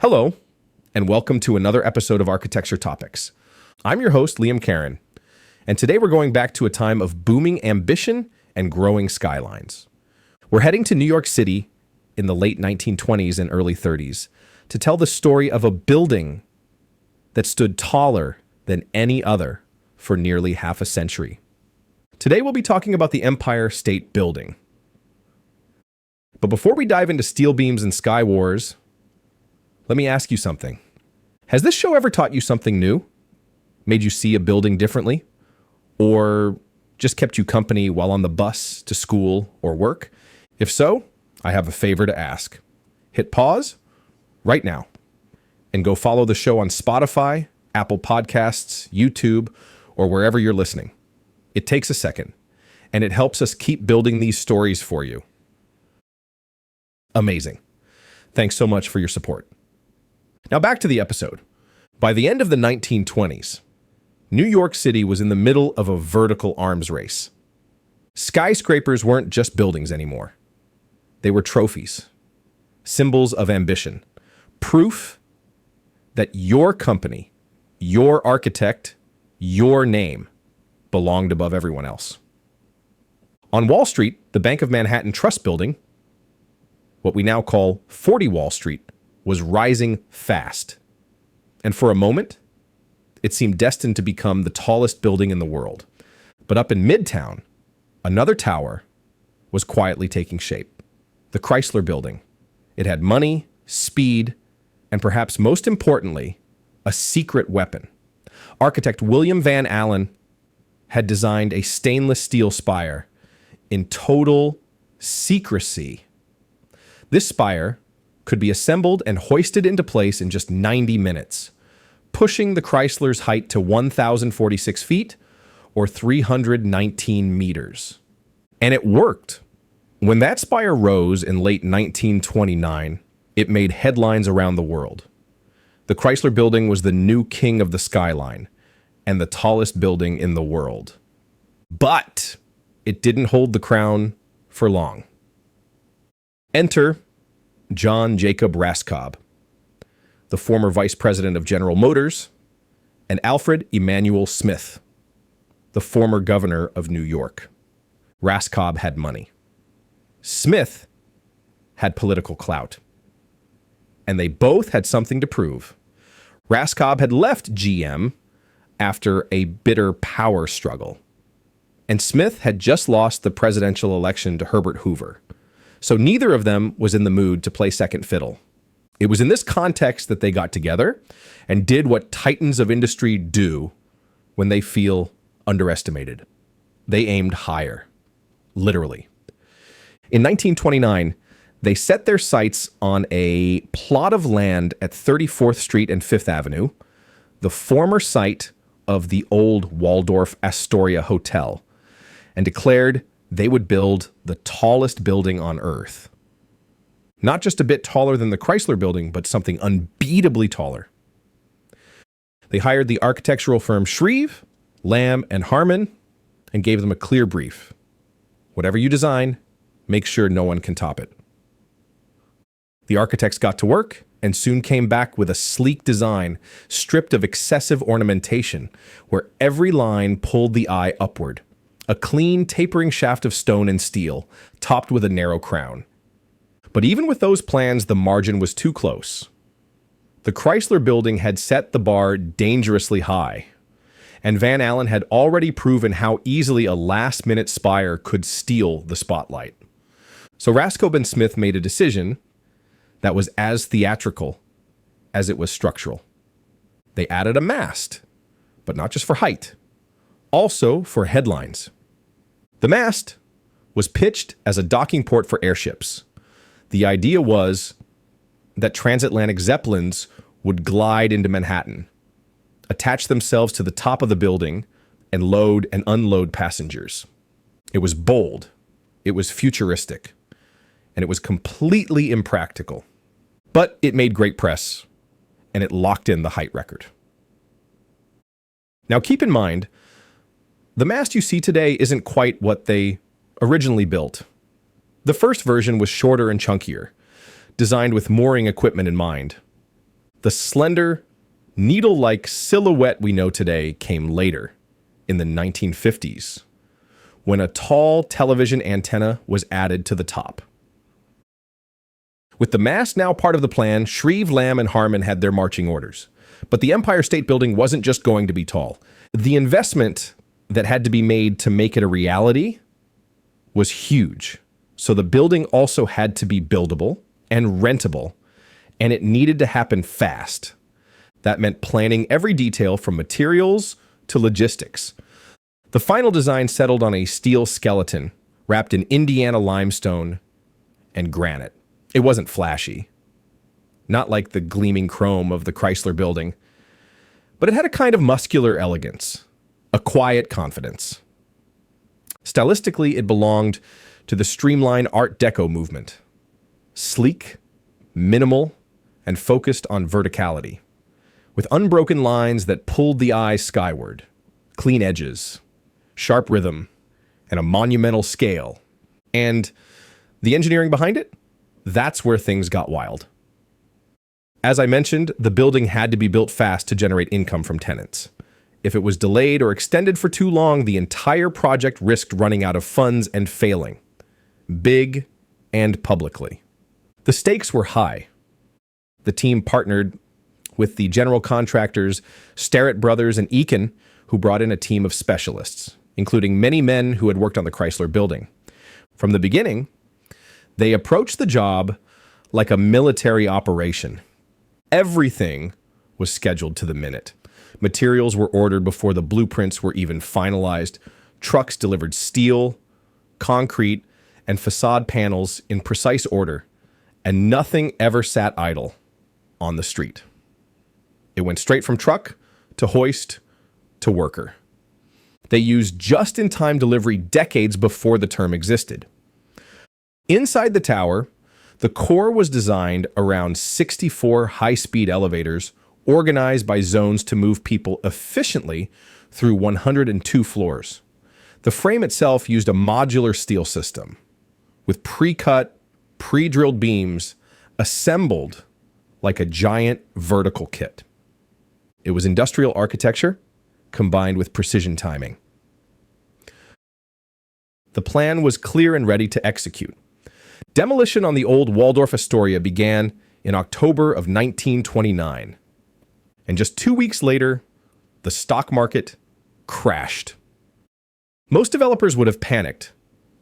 Hello, and welcome to another episode of Architecture Topics. I'm your host, Liam Karen, and today we're going back to a time of booming ambition and growing skylines. We're heading to New York City in the late 1920s and early 30s to tell the story of a building that stood taller than any other for nearly half a century. Today we'll be talking about the Empire State Building. But before we dive into steel beams and sky wars, let me ask you something. Has this show ever taught you something new? Made you see a building differently? Or just kept you company while on the bus to school or work? If so, I have a favor to ask. Hit pause right now and go follow the show on Spotify, Apple Podcasts, YouTube, or wherever you're listening. It takes a second, and it helps us keep building these stories for you. Amazing. Thanks so much for your support. Now back to the episode. By the end of the 1920s, New York City was in the middle of a vertical arms race. Skyscrapers weren't just buildings anymore. They were trophies, symbols of ambition, proof that your company, your architect, your name belonged above everyone else. On Wall Street, the Bank of Manhattan Trust Building, what we now call 40 Wall Street, was rising fast. And for a moment, it seemed destined to become the tallest building in the world. But up in Midtown, another tower was quietly taking shape. The Chrysler Building. It had money, speed, and perhaps most importantly, a secret weapon. Architect William Van Allen had designed a stainless steel spire in total secrecy. This spire could be assembled and hoisted into place in just 90 minutes, pushing the Chrysler's height to 1,046 feet or 319 meters. And it worked. When that spire rose in late 1929, it made headlines around the world. The Chrysler Building was the new king of the skyline and the tallest building in the world. But it didn't hold the crown for long. Enter John Jacob Raskob, the former vice president of General Motors, and Alfred Emanuel Smith, the former governor of New York. Raskob had money. Smith had political clout. And they both had something to prove. Raskob had left GM after a bitter power struggle. And Smith had just lost the presidential election to Herbert Hoover. So neither of them was in the mood to play second fiddle. It was in this context that they got together and did what titans of industry do when they feel underestimated. They aimed higher, literally. In 1929, they set their sights on a plot of land at 34th Street and 5th Avenue, the former site of the old Waldorf Astoria Hotel, and declared they would build the tallest building on Earth. Not just a bit taller than the Chrysler Building, but something unbeatably taller. They hired the architectural firm Shreve, Lamb, and Harmon and gave them a clear brief. Whatever you design, make sure no one can top it. The architects got to work and soon came back with a sleek design stripped of excessive ornamentation, where every line pulled the eye upward. A clean, tapering shaft of stone and steel, topped with a narrow crown. But even with those plans, the margin was too close. The Chrysler Building had set the bar dangerously high, and Van Allen had already proven how easily a last-minute spire could steal the spotlight. So Raskob and Smith made a decision that was as theatrical as it was structural. They added a mast, but not just for height, also for headlines. The mast was pitched as a docking port for airships. The idea was that transatlantic zeppelins would glide into Manhattan, attach themselves to the top of the building, and load and unload passengers. It was bold, it was futuristic, and it was completely impractical. But it made great press, and it locked in the height record. Now keep in mind, the mast you see today isn't quite what they originally built. The first version was shorter and chunkier, designed with mooring equipment in mind. The slender, needle-like silhouette we know today came later, in the 1950s, when a tall television antenna was added to the top. With the mast now part of the plan, Shreve, Lamb, and Harmon had their marching orders. But the Empire State Building wasn't just going to be tall. The investment that had to be made to make it a reality was huge. So the building also had to be buildable and rentable, and it needed to happen fast. That meant planning every detail from materials to logistics. The final design settled on a steel skeleton wrapped in Indiana limestone and granite. It wasn't flashy, not like the gleaming chrome of the Chrysler Building, but it had a kind of muscular elegance, a quiet confidence. Stylistically, it belonged to the streamlined Art Deco movement. Sleek, minimal, and focused on verticality, with unbroken lines that pulled the eye skyward, clean edges, sharp rhythm, and a monumental scale. And the engineering behind it? That's where things got wild. As I mentioned, the building had to be built fast to generate income from tenants. If it was delayed or extended for too long, the entire project risked running out of funds and failing, big and publicly. The stakes were high. The team partnered with the general contractors Starrett Brothers and Eakin, who brought in a team of specialists, including many men who had worked on the Chrysler Building. From the beginning, they approached the job like a military operation. Everything was scheduled to the minute. Materials were ordered before the blueprints were even finalized. Trucks delivered steel, concrete, and facade panels in precise order, and nothing ever sat idle on the street. It went straight from truck to hoist to worker. They used just-in-time delivery decades before the term existed. Inside the tower, the core was designed around 64 high-speed elevators organized by zones to move people efficiently through 102 floors. The frame itself used a modular steel system with pre-cut, pre-drilled beams assembled like a giant vertical kit. It was industrial architecture combined with precision timing. The plan was clear and ready to execute. Demolition on the old Waldorf Astoria began in October of 1929. And just 2 weeks later, the stock market crashed. Most developers would have panicked,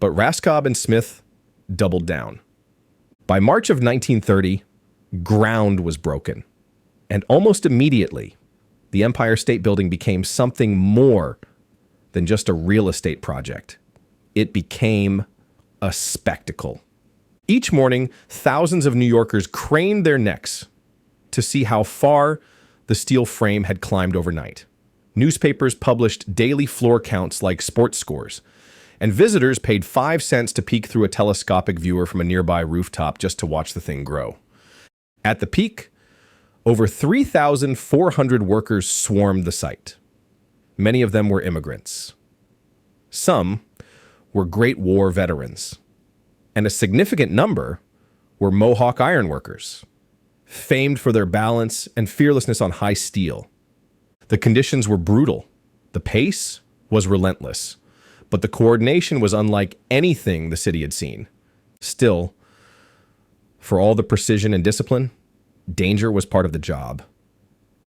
but Raskob and Smith doubled down. By March of 1930, ground was broken. And almost immediately, the Empire State Building became something more than just a real estate project. It became a spectacle. Each morning, thousands of New Yorkers craned their necks to see how far the steel frame had climbed overnight. Newspapers published daily floor counts like sports scores, and visitors paid 5 cents to peek through a telescopic viewer from a nearby rooftop just to watch the thing grow. At the peak, over 3,400 workers swarmed the site. Many of them were immigrants. Some were Great War veterans, and a significant number were Mohawk ironworkers, famed for their balance and fearlessness on high steel. The conditions were brutal. The pace was relentless, but the coordination was unlike anything the city had seen. Still, for all the precision and discipline, danger was part of the job.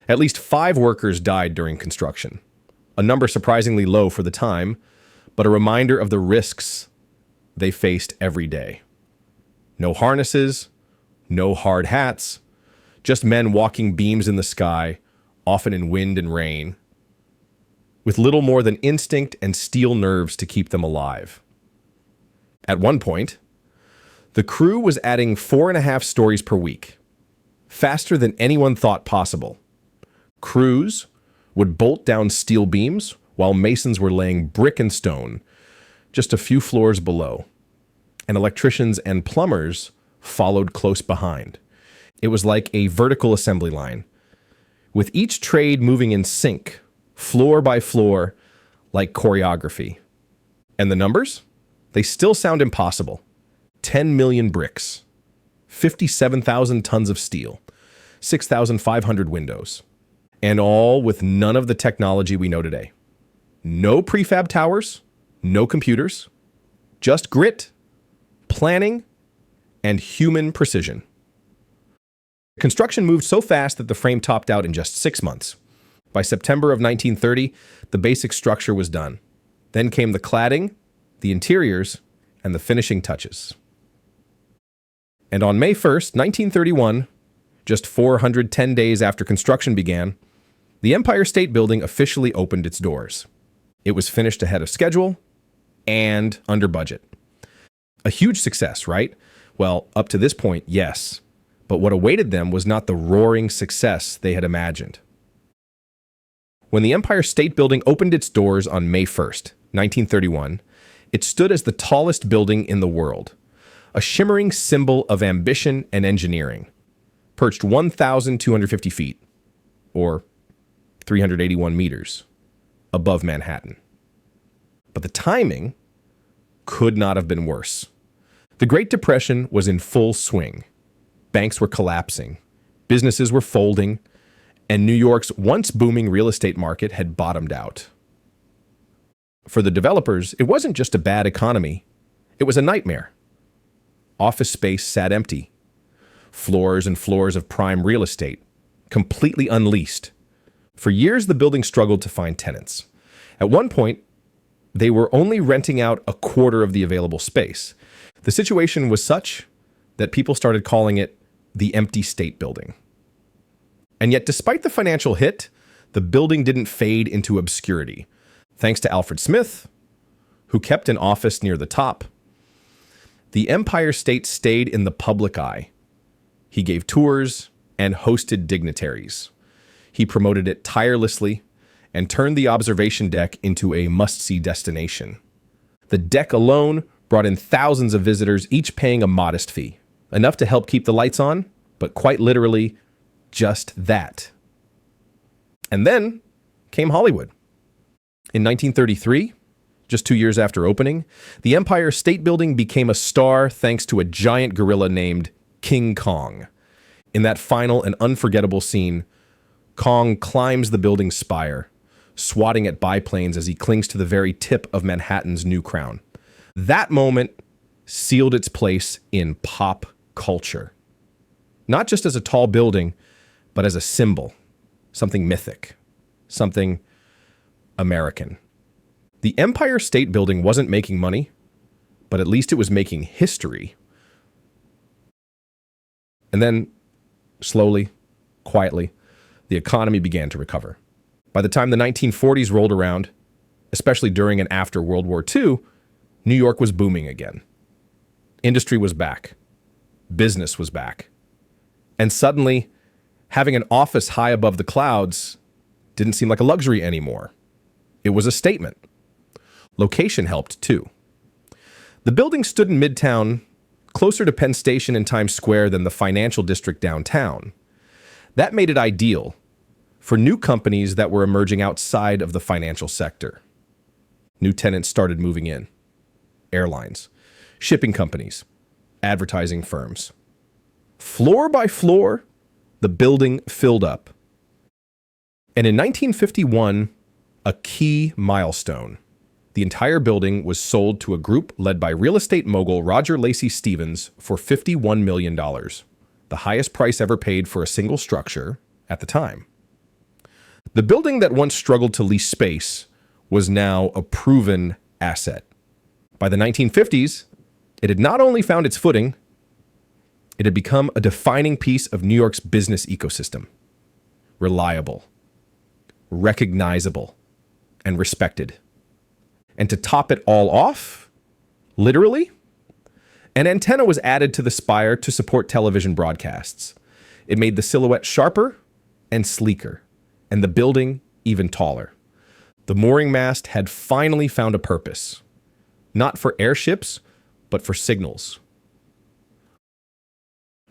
At least 5 workers died during construction, a number surprisingly low for the time, but a reminder of the risks they faced every day. No harnesses, no hard hats, just men walking beams in the sky, often in wind and rain, with little more than instinct and steel nerves to keep them alive. At one point, the crew was adding 4.5 stories per week, faster than anyone thought possible. Crews would bolt down steel beams while masons were laying brick and stone just a few floors below, and electricians and plumbers followed close behind. It was like a vertical assembly line, with each trade moving in sync, floor by floor, like choreography. And the numbers? They still sound impossible. 10 million bricks, 57,000 tons of steel, 6,500 windows, and all with none of the technology we know today. No prefab towers, no computers, just grit, planning, and human precision. Construction moved so fast that the frame topped out in just 6 months. By September of 1930, the basic structure was done. Then came the cladding, the interiors, and the finishing touches. And on May 1st, 1931, just 410 days after construction began, the Empire State Building officially opened its doors. It was finished ahead of schedule and under budget. A huge success, right? Well, up to this point, yes. But what awaited them was not the roaring success they had imagined. When the Empire State Building opened its doors on May 1st, 1931, it stood as the tallest building in the world, a shimmering symbol of ambition and engineering, perched 1,250 feet, or 381 meters, above Manhattan. But the timing could not have been worse. The Great Depression was in full swing. Banks were collapsing, businesses were folding, and New York's once booming real estate market had bottomed out. For the developers, it wasn't just a bad economy, it was a nightmare. Office space sat empty. Floors and floors of prime real estate, completely unleased. For years, the building struggled to find tenants. At one point, they were only renting out a quarter of the available space. The situation was such that people started calling it the empty state building. And yet, despite the financial hit, the building didn't fade into obscurity. Thanks to Alfred Smith, who kept an office near the top, the Empire State stayed in the public eye. He gave tours and hosted dignitaries. He promoted it tirelessly and turned the observation deck into a must-see destination. The deck alone brought in thousands of visitors, each paying a modest fee. Enough to help keep the lights on, but quite literally, just that. And then came Hollywood. In 1933, just 2 years after opening, the Empire State Building became a star thanks to a giant gorilla named King Kong. In that final and unforgettable scene, Kong climbs the building's spire, swatting at biplanes as he clings to the very tip of Manhattan's new crown. That moment sealed its place in pop culture. Not just as a tall building, but as a symbol, something mythic, something American. The Empire State Building wasn't making money, but at least it was making history. And then, slowly, quietly, the economy began to recover. By the time the 1940s rolled around, especially during and after World War II, New York was booming again. Industry was back. Business was back. And suddenly, having an office high above the clouds didn't seem like a luxury anymore. It was a statement. Location helped, too. The building stood in Midtown, closer to Penn Station and Times Square than the financial district downtown. That made it ideal for new companies that were emerging outside of the financial sector. New tenants started moving in. Airlines, shipping companies, advertising firms. Floor by floor, the building filled up. And in 1951, a key milestone. The entire building was sold to a group led by real estate mogul Roger Lacey Stevens for $51 million, the highest price ever paid for a single structure at the time. The building that once struggled to lease space was now a proven asset. By the 1950s, it had not only found its footing, it had become a defining piece of New York's business ecosystem. Reliable, recognizable, and respected. And to top it all off, literally, an antenna was added to the spire to support television broadcasts. It made the silhouette sharper and sleeker, and the building even taller. The mooring mast had finally found a purpose, not for airships, but for signals.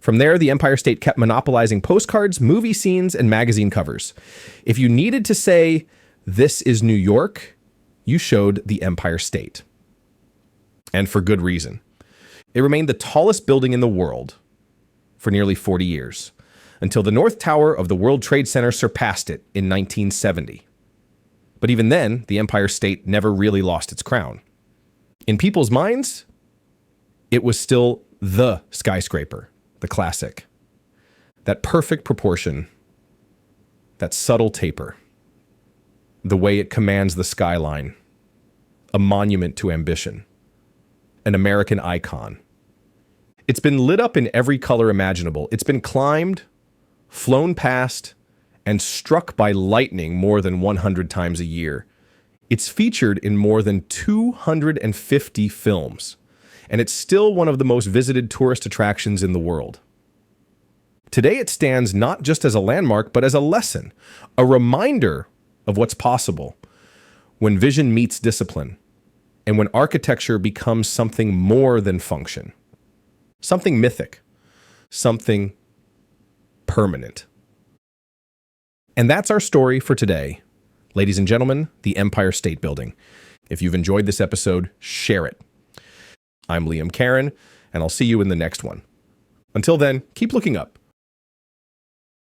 From there, the Empire State kept monopolizing postcards, movie scenes, and magazine covers. If you needed to say, "This is New York," you showed the Empire State. And for good reason. It remained the tallest building in the world for nearly 40 years, until the North Tower of the World Trade Center surpassed it in 1970. But even then, the Empire State never really lost its crown. In people's minds, it was still the skyscraper, the classic. That perfect proportion, that subtle taper, the way it commands the skyline, a monument to ambition, an American icon. It's been lit up in every color imaginable. It's been climbed, flown past, and struck by lightning more than 100 times a year. It's featured in more than 250 films, and it's still one of the most visited tourist attractions in the world. Today it stands not just as a landmark, but as a lesson, a reminder of what's possible when vision meets discipline, and when architecture becomes something more than function, something mythic, something permanent. And that's our story for today. Ladies and gentlemen, the Empire State Building. If you've enjoyed this episode, share it. I'm Liam Caron, and I'll see you in the next one. Until then, keep looking up.